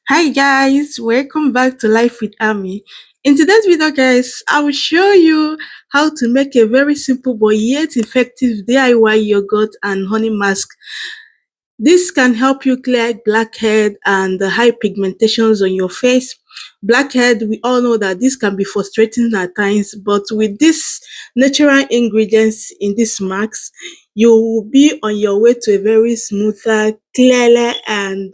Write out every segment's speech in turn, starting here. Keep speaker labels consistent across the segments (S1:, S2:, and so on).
S1: Hi guys, welcome back to Life with Ami. In today's video guys, I will show you how to make a very simple but yet effective DIY yogurt and honey mask. This can help you clear blackhead and the high pigmentations on your face. Blackhead, we all know that this can be frustrating at times, but with these natural ingredients in this mask, you will be on your way to a very smoother, clearer, and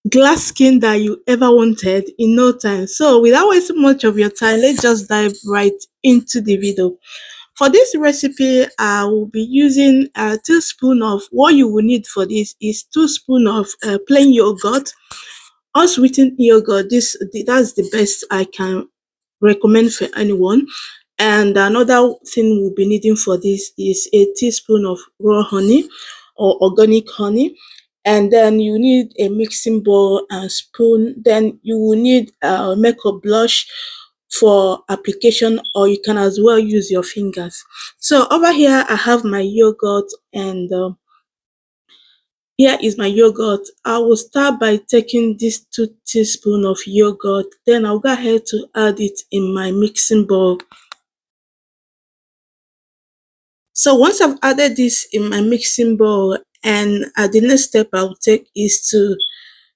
S1: glass skin that you ever wanted in no time. So without wasting much of your time, let's just dive right into the video. For this recipe, I will be using a teaspoon of what you will need for this is 2 spoon of plain yogurt, unsweetened yogurt. That's the best I can recommend for anyone. And another thing we'll be needing for this is a teaspoon of raw honey or organic honey. And then you need a mixing bowl and spoon. Then you will need a makeup blush for application, or you can as well use your fingers. So over here I have my yogurt, and here is my yogurt. I will start by taking this 2 teaspoon of yogurt, then I'll go ahead to add it in my mixing bowl. So once I've added this in my mixing bowl, and the next step I'll take is to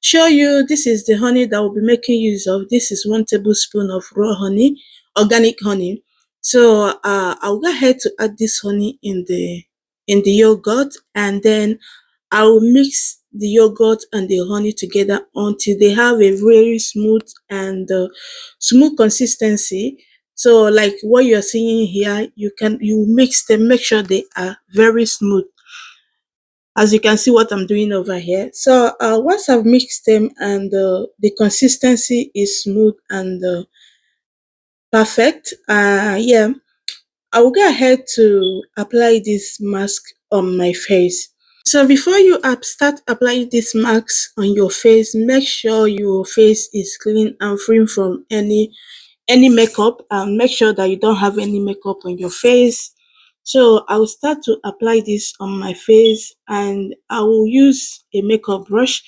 S1: show you this is the honey that we'll be making use of. This is 1 tablespoon of raw honey, organic honey. So I'll go ahead to add this honey in the yogurt, and then I will mix the yogurt and the honey together until they have a very smooth consistency. So like what you're seeing here, you mix them, make sure they are very smooth. As you can see what I'm doing over here. So once I've mixed them and the consistency is smooth and perfect, yeah, I will go ahead to apply this mask on my face. So before you start applying this mask on your face, make sure your face is clean and free from any makeup, and make sure that you don't have any makeup on your face. So I will start to apply this on my face, and I will use a makeup brush.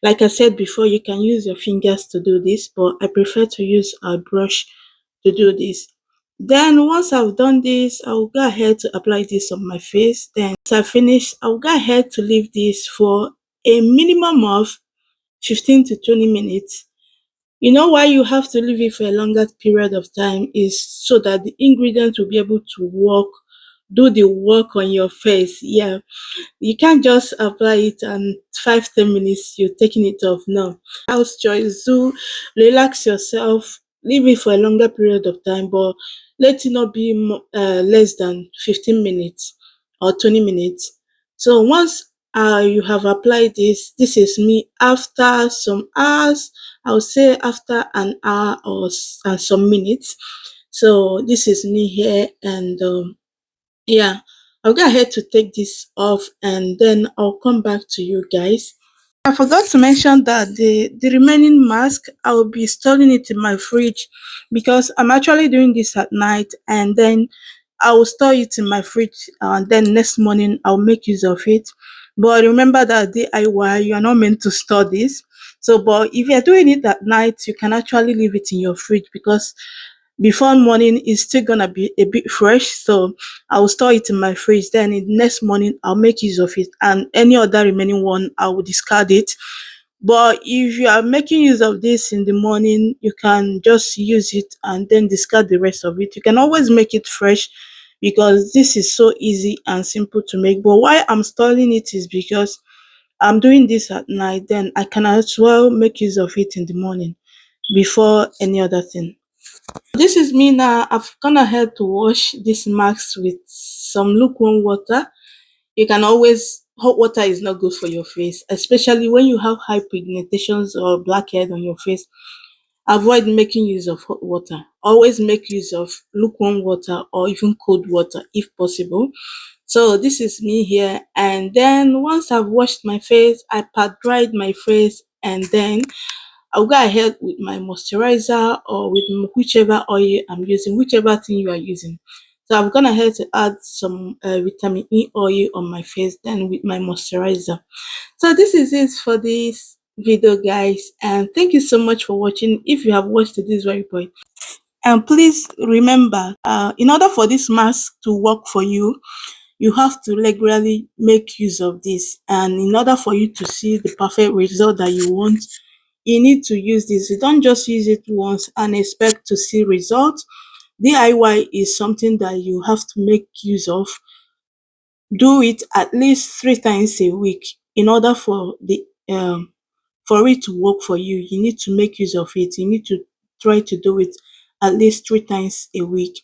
S1: Like I said before, you can use your fingers to do this, but I prefer to use a brush to do this. Then once I've done this, I will go ahead to apply this on my face. Then once I finish, I will go ahead to leave this for a minimum of 15 to 20 minutes. You know why you have to leave it for a longer period of time is so that the ingredients will be able to do the work on your face. Yeah, you can't just apply it and 5 10 minutes you're taking it off. No, house choice. Do relax yourself, leave it for a longer period of time, but let it not be less than 15 minutes or 20 minutes. So once you have applied this is me after some hours. I would say after an hour or and some minutes. So this is me here, and yeah, I'll go ahead to take this off, and then I'll come back to you guys. I forgot to mention that the remaining mask, I will be storing it in my fridge because I'm actually doing this at night, and then I will store it in my fridge, and then next morning I'll make use of it. But remember that DIY, you are not meant to store this. So, but if you're doing it at night, you can actually leave it in your fridge because before morning it's still gonna be a bit fresh. So I will store it in my fridge, then in the next morning I'll make use of it, and any other remaining one I will discard it. But if you are making use of this in the morning, you can just use it and then discard the rest of it. You can always make it fresh because this is so easy and simple to make. But why I'm storing it is because I'm doing this at night, then I can as well make use of it in the morning before any other thing. This is me now. I've gone ahead to wash this mask with some lukewarm water. You can always, hot water is not good for your face, especially when you have high pigmentations or blackhead on your face. Avoid making use of hot water. Always make use of lukewarm water or even cold water if possible. So this is me here, and then once I've washed my face, I pat dried my face, and then I'll go ahead with my moisturizer or with whichever oil I'm using, whichever thing you are using. So I've gone ahead to add some vitamin E oil on my face, then with my moisturizer. So this is it for this video, guys, and thank you so much for watching. If you have watched to this very point, and please remember, in order for this mask to work for you, you have to regularly make use of this, and in order for you to see the perfect result that you want, you need to use this. You don't just use it once and expect to see results. DIY is something that you have to make use of. Do it at least 3 times a week. In order for it to work for you, you need to make use of it. You need to try to do it at least 3 times a week.